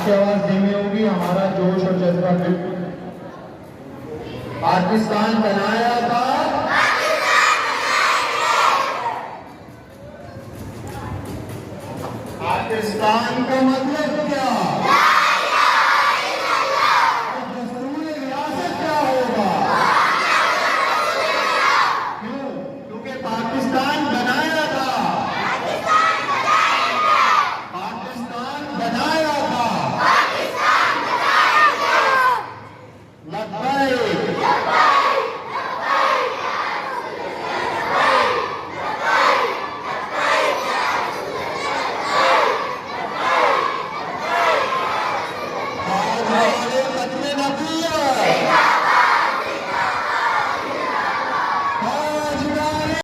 आपकी आवाज धीमी होगी, हमारा जोश और जज्बा बिल्कुल। पाकिस्तान बनाया था, पाकिस्तान का मतलब